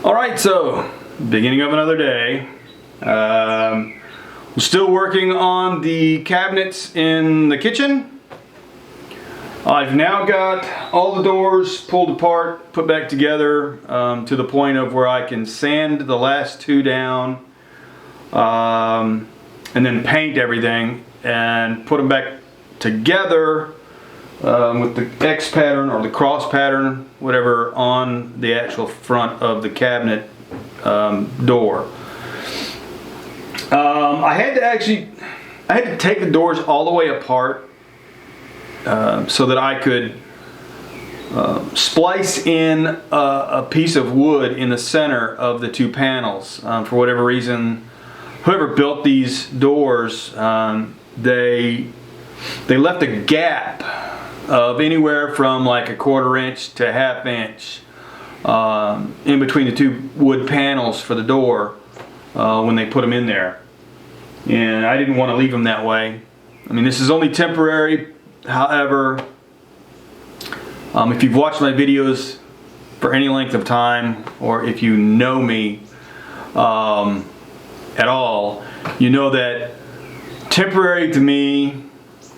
Alright, so beginning of another day. I'm still working on the cabinets in the kitchen. I've now got all the doors pulled apart, put back together to the point of where I can sand the last two down and then paint everything and put them back together with the X pattern or the cross pattern, whatever, on the actual front of the cabinet door. I had to take the doors all the way apart so that I could splice in a piece of wood in the center of the two panels. For whatever reason, whoever built these doors, they left a gap of anywhere from like a 1/4 inch to 1/2 inch in between the two wood panels for the door when they put them in there. And I didn't want to leave them that way. I mean, this is only temporary. However, if you've watched my videos for any length of time, or if you know me at all, you know that temporary to me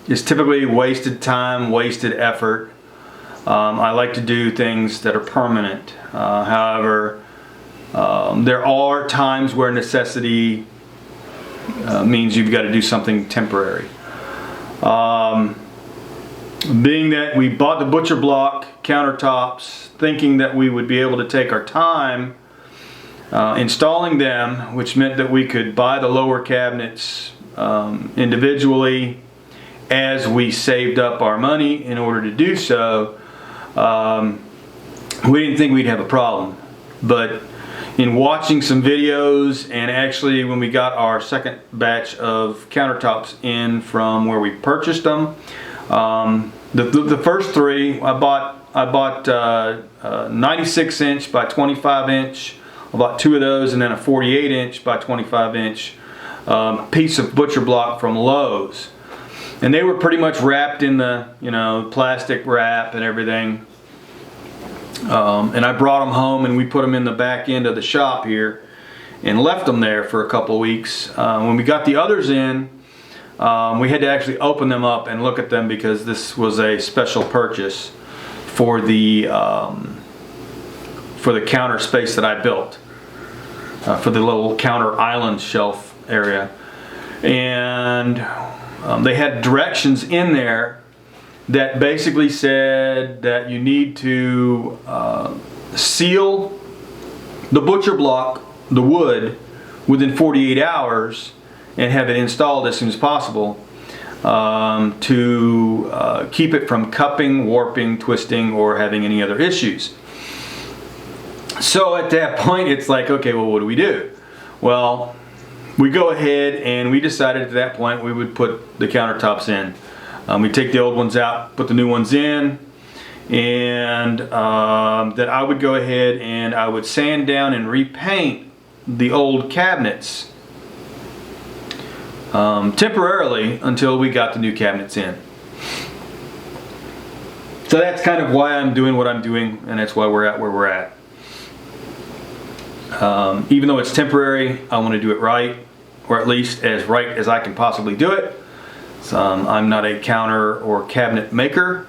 is typically wasted time, wasted effort. I like to do things that are permanent. However, there are times where necessity means you've got to do something temporary. Being that we bought the butcher block countertops thinking that we would be able to take our time installing them, which meant that we could buy the lower cabinets individually as we saved up our money in order to do so. We didn't think we'd have a problem, but in watching some videos, and actually when we got our second batch of countertops in from where we purchased them, the first three I bought 96 inch by 25 inch. I bought two of those, and then a 48 inch by 25 inch piece of butcher block from Lowe's. And they were pretty much wrapped in the, plastic wrap and everything. And I brought them home and we put them in the back end of the shop here and left them there for a couple of weeks. When we got the others in, we had to actually open them up and look at them because this was a special purchase for the counter space that I built, for the little counter island shelf area. And they had directions in there that basically said that you need to seal the butcher block, the wood, within 48 hours and have it installed as soon as possible to keep it from cupping, warping, twisting, or having any other issues. So at that point it's like, okay, well, what do we do? Well, we go ahead and we decided at that point we would put the countertops in. We take the old ones out, put the new ones in, and that I would go ahead and I would sand down and repaint the old cabinets temporarily until we got the new cabinets in. So that's kind of why I'm doing what I'm doing, and that's why we're at where we're at. Even though it's temporary, I want to do it right, or at least as right as I can possibly do it. So, I'm not a counter or cabinet maker.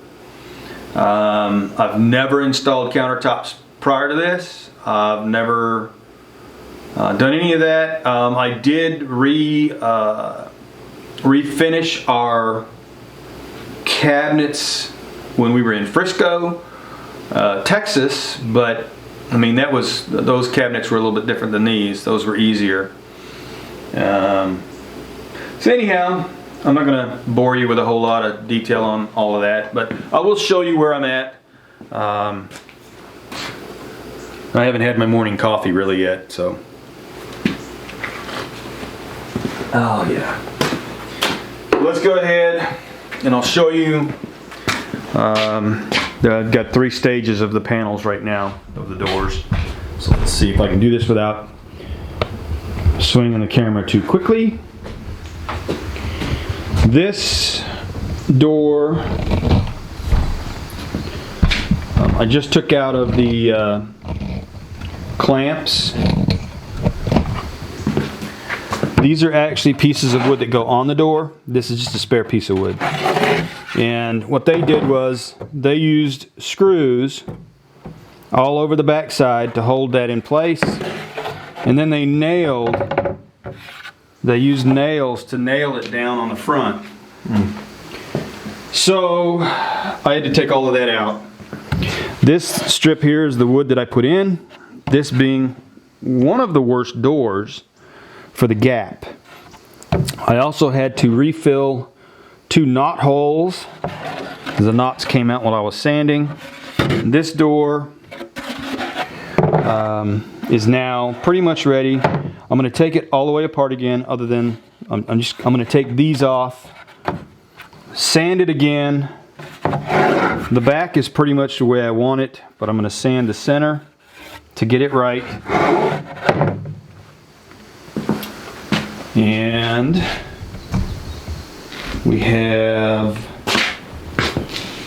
I've never installed countertops prior to this. I've never done any of that. I did refinish our cabinets when we were in Frisco, Texas, but I mean, those cabinets were a little bit different than these. Those were easier. So anyhow, I'm not going to bore you with a whole lot of detail on all of that, but I will show you where I'm at. I haven't had my morning coffee really yet, so. Oh yeah. Let's go ahead and I'll show you. I've got 3 stages of the panels right now of the doors. So let's see if I can do this without swinging the camera too quickly. This door I just took out of the clamps. These are actually pieces of wood that go on the door. This is just a spare piece of wood. And what they did was they used screws all over the backside to hold that in place. And then they used nails to nail it down on the front. So I had to take all of that out. This strip here is the wood that I put in. This being one of the worst doors for the gap. I also had to refill 2 knot holes. The knots came out while I was sanding. This door is now pretty much ready. I'm going to take it all the way apart again, other than I'm going to take these off, sand it again. The back is pretty much the way I want it, but I'm going to sand the center to get it right. And we have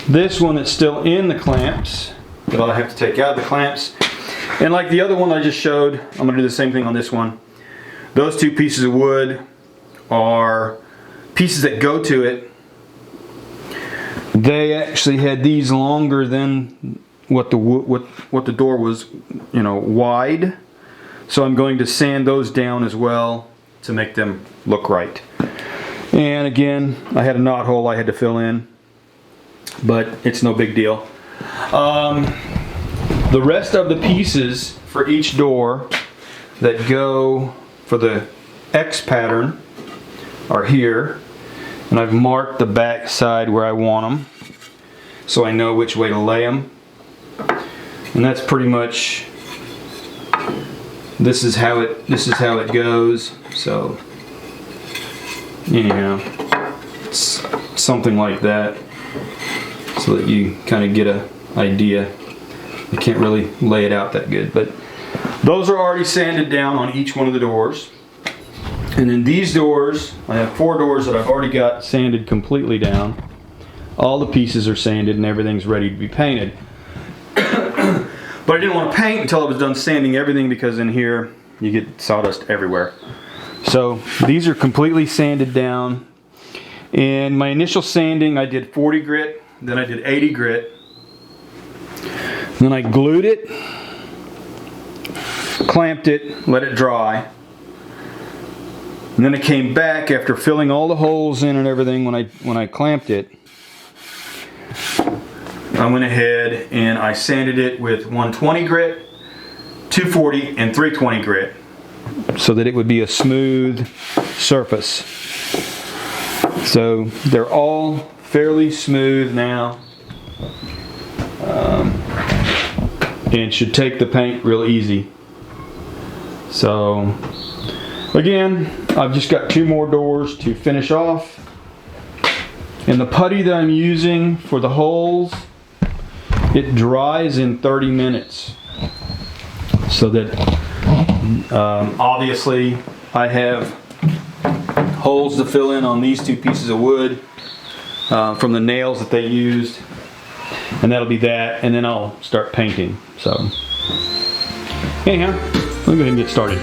this one that's still in the clamps that I'll have to take out of the clamps. And like the other one I just showed, I'm going to do the same thing on this one. Those 2 pieces of wood are pieces that go to it. They actually had these longer than what the door was, wide. So I'm going to sand those down as well to make them look right. And again, I had a knot hole I had to fill in, but it's no big deal. The rest of the pieces for each door that go for the X pattern are here, and I've marked the back side where I want them so I know which way to lay them. And that's pretty much, this is how it goes. So anyhow, it's something like that, so that you kind of get an idea. You can't really lay it out that good, but those are already sanded down on each one of the doors. And then these doors, I have 4 doors that I've already got sanded completely down. All the pieces are sanded and everything's ready to be painted. But I didn't want to paint until I was done sanding everything, because in here you get sawdust everywhere. So these are completely sanded down. And my initial sanding, I did 40 grit, then I did 80 grit. Then I glued it, clamped it, let it dry. And then I came back after filling all the holes in and everything. When I clamped it, I went ahead and I sanded it with 120 grit, 240, and 320 grit, so that it would be a smooth surface. So they're all fairly smooth now, and should take the paint real easy. So again, I've just got 2 more doors to finish off, and the putty that I'm using for the holes, it dries in 30 minutes, so that obviously I have holes to fill in on these 2 pieces of wood from the nails that they used, and that'll be that, and then I'll start painting. So anyhow, let's go ahead and get started.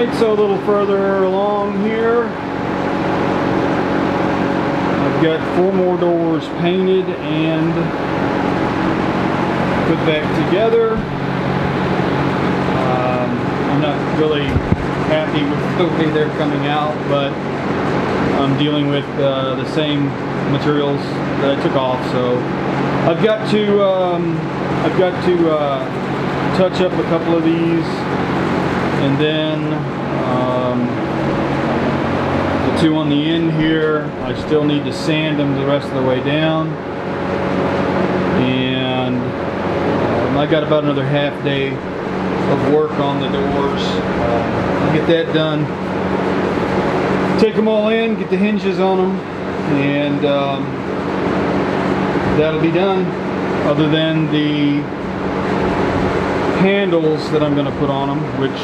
Alright, so a little further along here, I've got 4 more doors painted and put back together. I'm not really happy with the way they're coming out, but I'm dealing with the same materials that I took off, so I've got to touch up a couple of these, and then the 2 on the end here, I still need to sand them the rest of the way down, and I got about another half day of work on the doors. I'll get that done, take them all in, get the hinges on them, and that'll be done, other than the handles that I'm going to put on them, which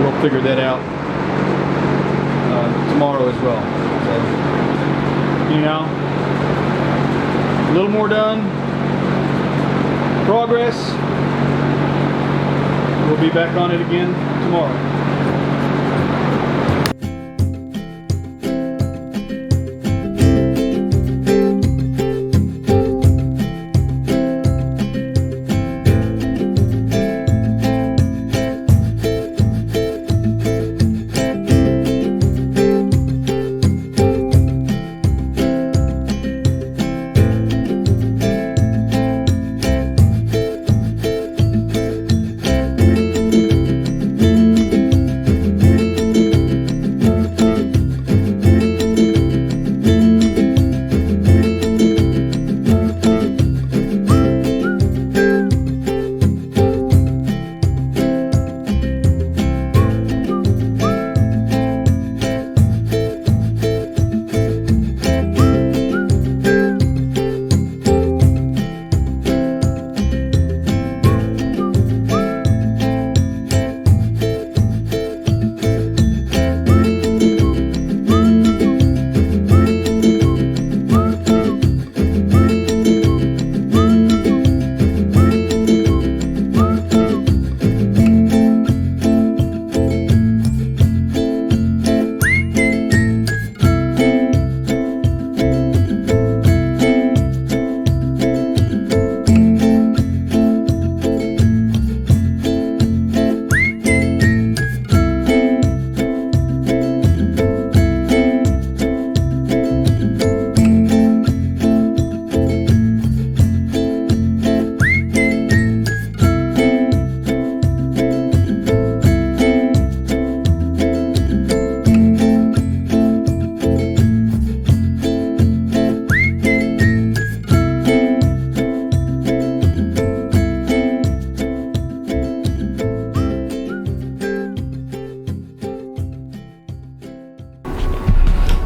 we'll figure that out tomorrow as well. So, anyhow, a little more done. Progress. We'll be back on it again tomorrow.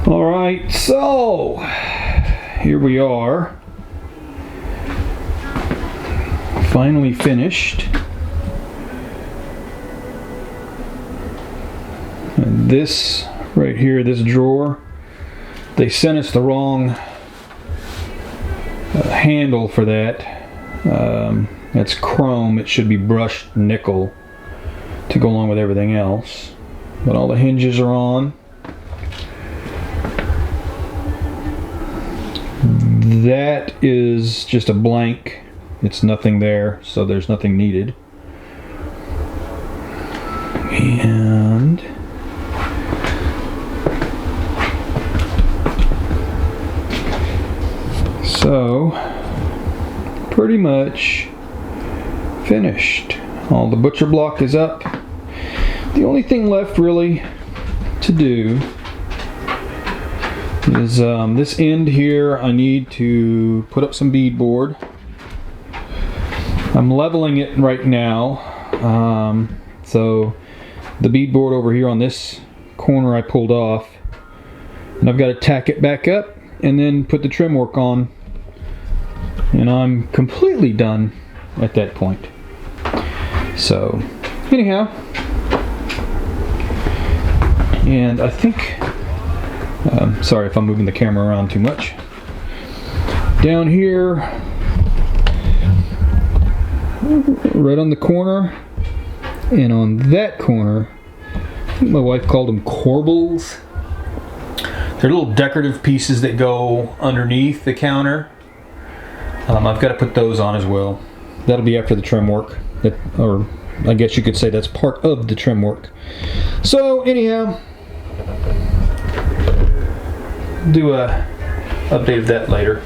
Alright, so here we are, finally finished. And this right here, this drawer, they sent us the wrong handle for that. That's chrome, it should be brushed nickel to go along with everything else. But all the hinges are on. That is just a blank. It's nothing there, so there's nothing needed. And so pretty much finished. All the butcher block is up. The only thing left really to do is this end here. I need to put up some beadboard. I'm leveling it right now, so the beadboard over here on this corner I pulled off, and I've got to tack it back up and then put the trim work on, and I'm completely done at that point. So anyhow, and I think sorry if I'm moving the camera around too much. Down here, right on the corner, and on that corner, My wife called them corbels. They're little decorative pieces that go underneath the counter. I've got to put those on as well. That'll be after the trim work. Or I guess you could say that's part of the trim work. So anyhow, do a update of that later.